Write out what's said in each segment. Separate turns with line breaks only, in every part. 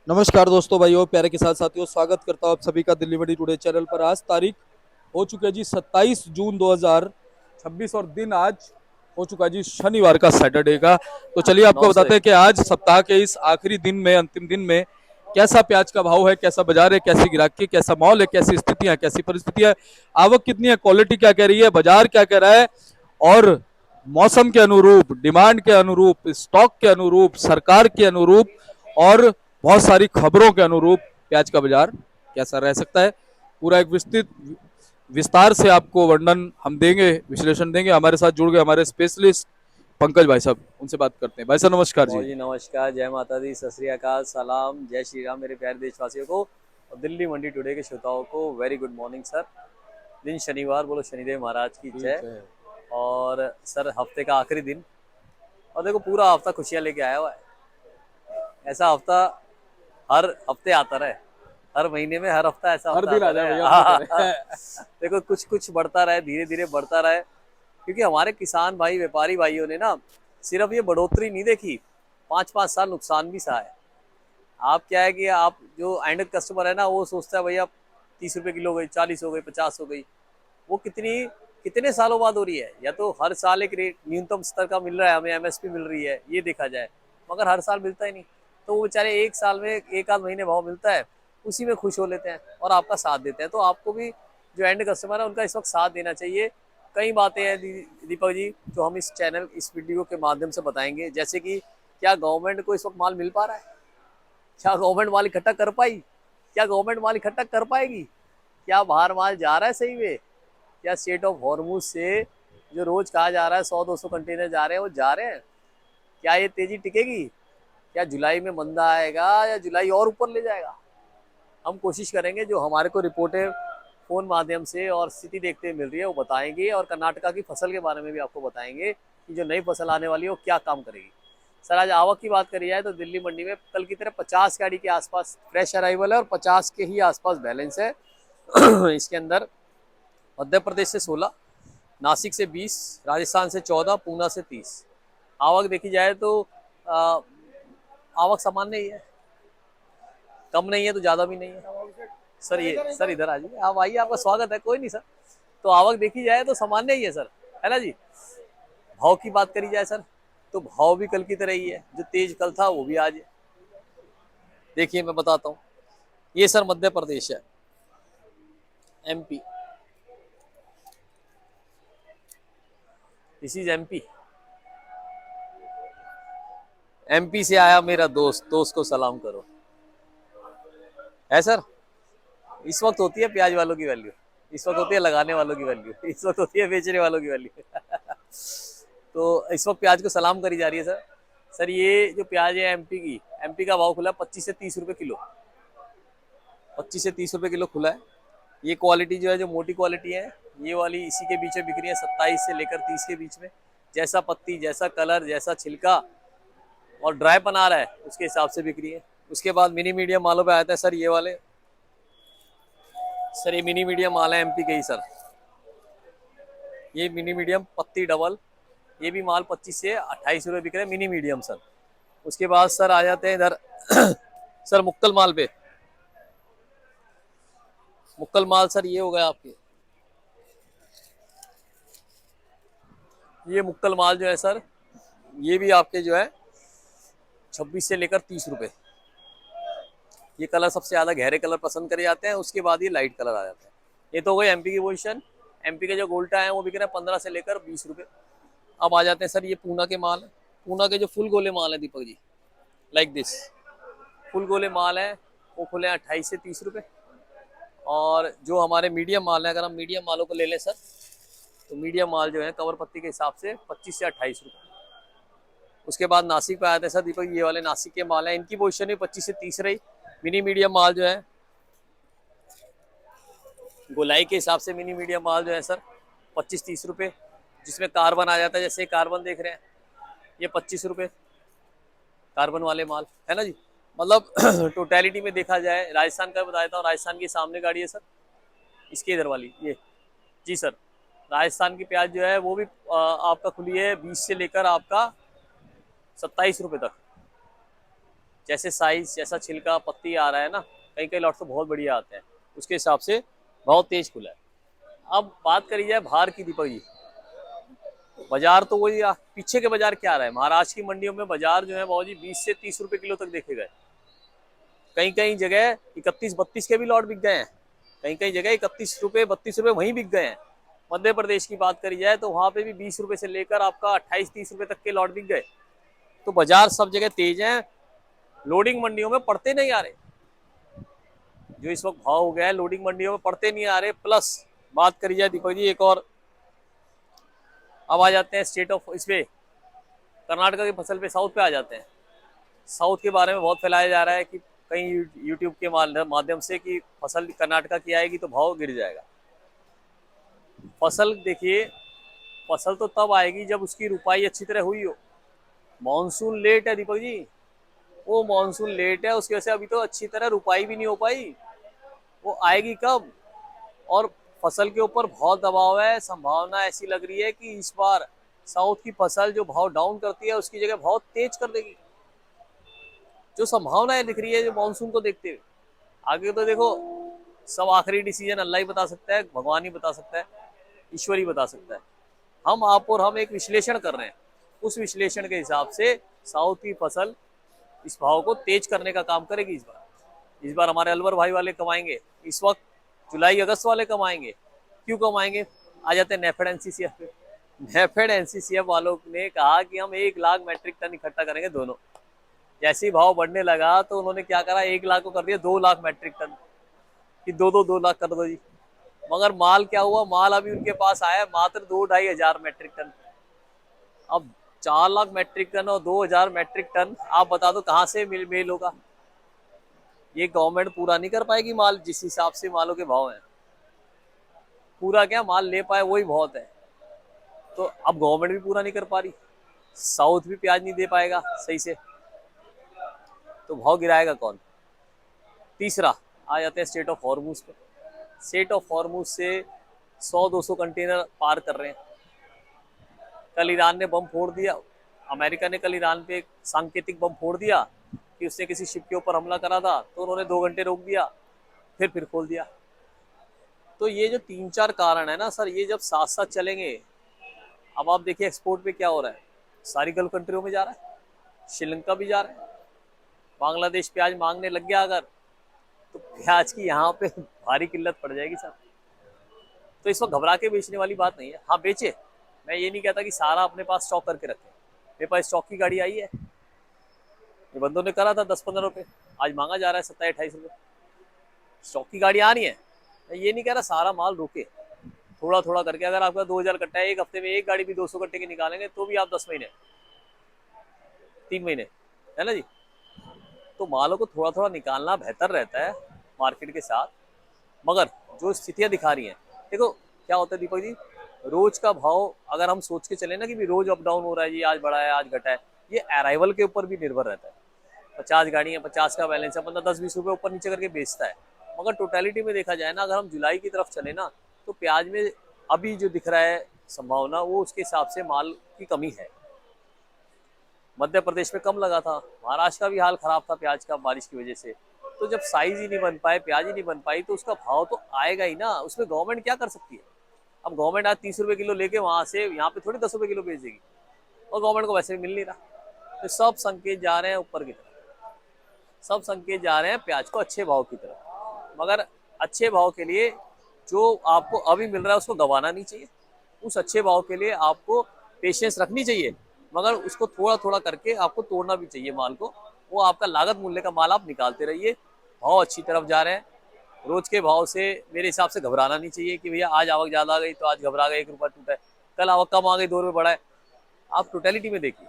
नमस्कार दोस्तों, भाइयों, प्यारे किसान साथियों, स्वागत करता हूं आप सभी का दिल्ली मंडी टुडे चैनल पर। आज तारीख हो चुकी है जी 27 जून 2026 और दिन आज हो चुका है जी शनिवार का, सैटरडे का। तो चलिए आपको
900
बताते हैं कि आज सप्ताह के इस आखिरी दिन में, अंतिम दिन में कैसा प्याज का भाव है, कैसा बाजार है, कैसी गिराकी, कैसा माहौल है, कैसी स्थितियां, कैसी परिस्थितियां, आवक कितनी है, क्वालिटी क्या कह रही है, बाजार क्या कह रहा है, और मौसम के अनुरूप, डिमांड के अनुरूप, स्टॉक के अनुरूप, सरकार के अनुरूप और बहुत सारी खबरों के अनुरूप प्याज का बाजार कैसा रह सकता है, पूरा एक विस्तृत विस्तार से आपको वर्णन हम देंगे, विश्लेषण देंगे। हमारे साथ जुड़ गए हमारे स्पेशलिस्ट पंकज भाई साहब, उनसे बात करते हैं। भाई साहब नमस्कार
भाव
जी।
जी नमस्कार, जय माता दी, सत श्री अकाल, सलाम, जय श्री राम मेरे प्यारे देशवासियों को और दिल्ली मंडी टुडे के श्रोताओं को वेरी गुड मॉर्निंग सर। दिन शनिवार, बोलो शनिदेव महाराज की जय।
ठीक है।
और सर हफ्ते का आखिरी दिन और देखो पूरा हफ्ता खुशियां लेके आया हुआ है। ऐसा हफ्ता हर हफ्ते आता रहे, हर महीने में हर हफ्ता ऐसा
हर
हफ्ता
दिन आ
आता
जाए भैया, अपने
रहे।
कह
देखो कुछ कुछ बढ़ता रहे, धीरे धीरे बढ़ता रहे, क्योंकि हमारे किसान भाई, व्यापारी भाइयों ने ना सिर्फ ये बढ़ोतरी नहीं देखी, 5-5 साल नुकसान भी सहा है। आप क्या है कि आप जो एंड कस्टमर है ना, वो सोचता है भैया 30 रुपए किलो हो गई, 40 हो गई, 50 हो गई। वो कितने सालों बाद हो रही है? या तो हर साल एक रेट न्यूनतम स्तर का मिल रहा है, हमें एमएसपी मिल रही है, ये देखा जाए, मगर हर साल मिलता ही नहीं। तो वो बेचारे एक साल में एक आध महीने भाव मिलता है, उसी में खुश हो लेते हैं और आपका साथ देते हैं। तो आपको भी जो एंड कस्टमर है उनका इस वक्त साथ देना चाहिए। कई बातें हैं दीपक जी, जो हम इस चैनल, इस वीडियो के माध्यम से बताएंगे, जैसे कि क्या गवर्नमेंट को इस वक्त माल मिल पा रहा है? क्या गवर्नमेंट माल इकट्ठा कर पाई? क्या गवर्नमेंट माल इकट्ठा कर पाएगी? क्या बाहर माल जा रहा है सही में? क्या स्टेट ऑफ हॉर्मूज से जो रोज कहा जा रहा है 100-200 कंटेनर जा रहे हैं, वो जा रहे हैं? क्या ये तेजी टिकेगी? क्या जुलाई में मंदा आएगा या जुलाई और ऊपर ले जाएगा? हम कोशिश करेंगे, जो हमारे को रिपोर्टें फोन माध्यम से और स्थिति देखते हुए मिल रही है वो बताएंगे, और कर्नाटका की फसल के बारे में भी आपको बताएंगे कि जो नई फसल आने वाली है वो क्या काम करेगी। सर आज आवक की बात करी जाए तो दिल्ली मंडी में कल की तरह 50 गाड़ी के आसपास फ्रेश अराइवल है और 50 के ही आसपास बैलेंस है। इसके अंदर मध्य प्रदेश से 16, नासिक से 20, राजस्थान से 14, पूना से 30। आवक देखी जाए तो आ, आवक सामान्य ही है, कम नहीं है तो ज्यादा भी नहीं है। सर ये सर इधर आ जाइए, आप आइए, आपका स्वागत है, कोई नहीं सर। तो आवक देखी जाए तो सामान्य ही है सर, है ना जी। भाव की बात करी जाए सर, तो भाव भी कल की तरह ही है, जो तेज कल था वो भी आज है। देखिए मैं बताता हूँ, ये सर मध्य प्रदेश है, MP, this is MP. MP से आया मेरा दोस्त, दोस्त को सलाम करो, है सर। इस वक्त होती है प्याज वालों की वैल्यू, इस वक्त होती है लगाने वालों की वैल्यू, इस वक्त होती है बेचने वालों की वैल्यू। तो इस वक्त प्याज को सलाम करी जा रही है सर। सर ये जो प्याज है एमपी की, एमपी का भाव खुला 25 से 30 रुपए किलो, 25 से 30 रुपए किलो खुला है। ये क्वालिटी जो है, जो मोटी क्वालिटी है, ये वाली इसी के बीच में बिक रही है, 27 से लेकर 30 के बीच में। जैसा पत्ती, जैसा कलर, जैसा छिलका और ड्राई पन आ रहा है, उसके हिसाब से बिक रही है। उसके बाद मिनी मीडियम मालों पे आते हैं सर, ये वाले। सर ये मिनी मीडियम माल है एमपी के ही सर, ये मिनी मीडियम पत्ती डबल, ये भी माल 25 से 28 रुपए बिक रहे हैं, मिनी मीडियम सर। उसके बाद सर आ जाते हैं इधर सर मुक्कल माल पे। मुक्कल माल सर ये हो गया आपके, ये मुक्कल माल जो है सर, ये भी आपके जो है 26 से लेकर 30 रुपए। ये कलर सबसे ज्यादा गहरे कलर पसंद करे जाते हैं, उसके बाद ये लाइट कलर आ जाते हैं। ये तो हो गई एमपी की पोजीशन। एमपी के जो गोल्टा है वो बिक रहे हैं 15 से लेकर 20 रुपए। अब आ जाते हैं सर ये पूना के माल। पूना के जो फुल गोले माल है Deepak ji, like this, full गोले माल है, वो खुले हैं 28 से 30 रुपए। और जो हमारे मीडियम माल है, अगर हम मीडियम मालों को ले लें सर, तो मीडियम माल जो है कवर पत्ती के हिसाब से 25 से 28 रुपए। उसके बाद नासिक पे आए थे सर दीपक, ये वाले नासिक के माल है, इनकी पोजीशन भी 25 से 30 रही। मिनी मीडियम माल जो है, गोलाई के हिसाब से मिनी मीडियम माल जो है सर 25-30 रुपए, जिसमें कार्बन आ जाता है, जैसे कार्बन देख रहे हैं, ये 25 रुपए कार्बन वाले माल, है ना जी। मतलब टोटलिटी में देखा जाए, राजस्थान का बताया था, राजस्थान की सामने गाड़ी है सर, इसके इधर वाली ये, जी सर। राजस्थान की प्याज जो है वो भी आपका खुली है 20 से लेकर आपका 27 रुपए तक। जैसे साइज, जैसा छिलका पत्ती आ रहा है ना, कई कई लॉट तो बहुत बढ़िया आते हैं, उसके हिसाब से बहुत तेज खुला है। अब बात करी जाए बाहर की दीपक जी, बाजार तो वही पीछे के बाजार क्या रहा है, महाराष्ट्र की मंडियों में बाजार जो है बाबू जी 20 से 30 रुपए किलो तक देखे गए। कहीं कहीं जगह 31-32 के भी लॉट बिक गए हैं, कहीं कहीं जगह 31 रुपए 32 रुपए वहीं बिक गए हैं। मध्य प्रदेश की बात करी जाए तो वहां पे भी 20 रुपए से लेकर आपका 28-30 रुपए तक के लॉट बिक गए। तो बाजार सब जगह तेज है, लोडिंग मंडियों में पड़ते नहीं आ रहे। जो इस वक्त भाव हो गया है लोडिंग मंडियों में पड़ते नहीं आ रहे। प्लस बात करी जाए दीपक जी एक और, अब आ जाते हैं स्टेट ऑफ इस पे, कर्नाटका की फसल पे, साउथ पे आ जाते हैं। साउथ के बारे में बहुत फैलाया जा रहा है कि कहीं यूट्यूब के माध्यम से कि फसल कर्नाटका की आएगी तो भाव गिर जाएगा। फसल देखिए, फसल तो तब आएगी जब उसकी रुपाई अच्छी तरह हुई हो। मॉनसून लेट है दीपक जी, वो मॉनसून लेट है, उसकी वजह से अभी तो अच्छी तरह रुपाई भी नहीं हो पाई। वो आएगी कब? और फसल के ऊपर बहुत दबाव है, संभावना ऐसी लग रही है कि इस बार साउथ की फसल जो भाव डाउन करती है उसकी जगह बहुत तेज कर देगी। जो संभावनाएं दिख रही है जो मॉनसून को देखते हुए, आगे तो देखो सब आखिरी डिसीजन अल्लाह ही बता सकता है, भगवान ही बता सकता है, ईश्वर ही बता सकता है। हम आप और हम एक विश्लेषण कर रहे हैं, उस विश्लेषण के हिसाब से साउथ की फसल इस भाव को तेज करने का काम करेगी। इस बार हमारे अलवर भाई वाले कमाएंगे, इस वक्त जुलाई अगस्त वाले कमाएंगे। क्यों कमाएंगे? आ जाते हैं नेफेड एनसीसीएफ पे। नेफेड एनसीसीएफ वालों ने कहा कि हम 1 लाख मेट्रिक टन इकट्ठा करेंगे दोनों। जैसे ही भाव बढ़ने लगा तो उन्होंने क्या करा, 1 लाख को कर दिया 2 लाख मेट्रिक टन, कि 2-2 लाख कर दो जी। मगर माल क्या हुआ, माल अभी उनके पास आया मात्र 2-2.5 हजार मेट्रिक टन। अब 4 लाख मेट्रिक टन और 2 हजार मेट्रिक टन, आप बता दो कहाँ से मेल होगा? ये गवर्नमेंट पूरा नहीं कर पाएगी माल, जिस हिसाब से मालों के भाव हैं। पूरा क्या माल ले पाए वही बहुत है। तो अब गवर्नमेंट भी पूरा नहीं कर पा रही, साउथ भी प्याज नहीं दे पाएगा सही से, तो भाव गिराएगा कौन? तीसरा आ जाते हैं स्टेट ऑफ हॉर्मूज पे। स्टेट ऑफ हॉर्मूज से 100-200 कंटेनर पार कर रहे हैं। कल ईरान ने बम फोड़ दिया, अमेरिका ने कल ईरान पे एक सांकेतिक बम फोड़ दिया कि उसने किसी शिप के ऊपर हमला करा था, तो उन्होंने 2 घंटे रोक दिया, फिर खोल दिया। तो ये जो 3-4 कारण है ना सर, ये जब साथ साथ चलेंगे, अब आप देखिए एक्सपोर्ट पे क्या हो रहा है, सारी गल्फ कंट्रियों में जा रहा है, श्रीलंका भी जा रहा है। बांग्लादेश प्याज मांगने लग गया अगर, तो प्याज की यहाँ पे भारी किल्लत पड़ जाएगी सर। तो इस वक्त घबरा के बेचने वाली बात नहीं है। हाँ बेचे, मैं ये नहीं कहता कि सारा अपने पास स्टॉक करके रखें। मेरे पास स्टॉक की गाड़ी आई है, ये बंदों ने करा था 10-15 रुपए, आज मांगा जा रहा है 27-28 रुपए। स्टॉक की गाड़ी आ रही है, मैं ये नहीं कह रहा सारा माल रोके, थोड़ा थोड़ा करके। अगर आपका 2000 कट्टा है, एक हफ्ते में एक गाड़ी भी 200 कट्टे की निकालेंगे तो भी आप 10 महीने 3 महीने, है ना जी। तो मालों को थोड़ा थोड़ा निकालना बेहतर रहता है मार्केट के साथ। मगर जो स्थितियां दिखा रही हैं, देखो क्या होता है दीपक जी, रोज का भाव अगर हम सोच के चले ना कि भी रोज अप डाउन हो रहा है जी, आज बढ़ा है आज घटा है, ये अराइवल के ऊपर भी निर्भर रहता है। 50 गाड़ियां, 50 का बैलेंस है, बंदा 10-20 रुपए ऊपर नीचे करके बेचता है। मगर टोटलिटी में देखा जाए ना, अगर हम जुलाई की तरफ चले ना, तो प्याज में अभी जो दिख रहा है संभावना, वो उसके हिसाब से माल की कमी है। मध्य प्रदेश में कम लगा था, महाराष्ट्र का भी हाल खराब था प्याज का बारिश की वजह से। तो जब साइज ही नहीं बन पाए, प्याज ही नहीं बन पाई, तो उसका भाव तो आएगा ही ना। उसमें गवर्नमेंट क्या कर सकती है? अब गवर्नमेंट आज 30 रुपए किलो लेके वहां से यहाँ पे थोड़ी 10 रुपए किलो बेच देगी, और गवर्नमेंट को वैसे भी मिल नहीं रहा। तो सब संकेत जा रहे हैं ऊपर की तरफ, सब संकेत जा रहे हैं प्याज को अच्छे भाव की तरफ। मगर अच्छे भाव के लिए जो आपको अभी मिल रहा है उसको गंवाना नहीं चाहिए। उस अच्छे भाव के लिए आपको पेशेंस रखनी चाहिए, मगर उसको थोड़ा थोड़ा करके आपको तोड़ना भी चाहिए माल को। वो आपका लागत मूल्य का माल आप निकालते रहिए। भाव अच्छी तरफ जा रहे हैं, रोज के भाव से मेरे हिसाब से घबराना नहीं चाहिए कि भैया आज आवक ज्यादा आ गई तो आज घबरा गए 1 रुपया टूटा है, कल आवक कम आ गई 2 रुपये बढ़ा है। आप टोटलिटी में देखिए।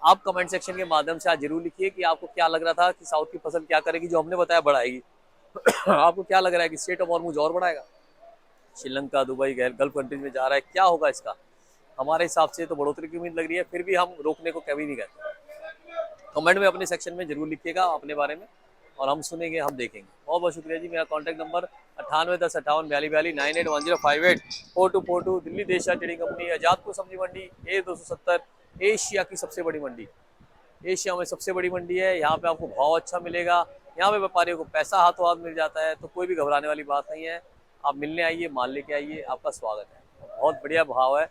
आप कमेंट सेक्शन के माध्यम से आज जरूर लिखिए कि आपको क्या लग रहा था कि साउथ की फसल क्या करेगी, जो हमने बताया बढ़ाएगी। आपको क्या लग रहा है कि स्टेट ऑफ हॉर्मूज और बढ़ाएगा, श्रीलंका, दुबई, गल्फ कंट्रीज में जा रहा है, क्या होगा इसका? हमारे हिसाब से तो बढ़ोतरी की उम्मीद लग रही है, फिर भी हम रोकने को कभी नहीं कहते। कमेंट में अपने सेक्शन में जरूर लिखिएगा अपने बारे में, और हम सुनेंगे, हम देखेंगे। बहुत बहुत शुक्रिया जी। मेरा contact number 9810584242 9810524242, Delhi Deshiya trading company, Azadpur Sabzi Mandi, A270, Asia की सबसे बड़ी मंडी। एशिया में सबसे बड़ी मंडी है। यहाँ पे आपको भाव अच्छा मिलेगा, यहाँ पे व्यापारियों को पैसा हाथों हाथ मिल जाता है, तो कोई भी घबराने वाली बात नहीं है। आप मिलने आइए, माल लेके आइए, आपका स्वागत है। बहुत बढ़िया भाव है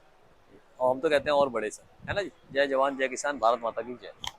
और हम तो कहते हैं और बड़े सर, है ना जी। जय जवान जय किसान, भारत माता की जय।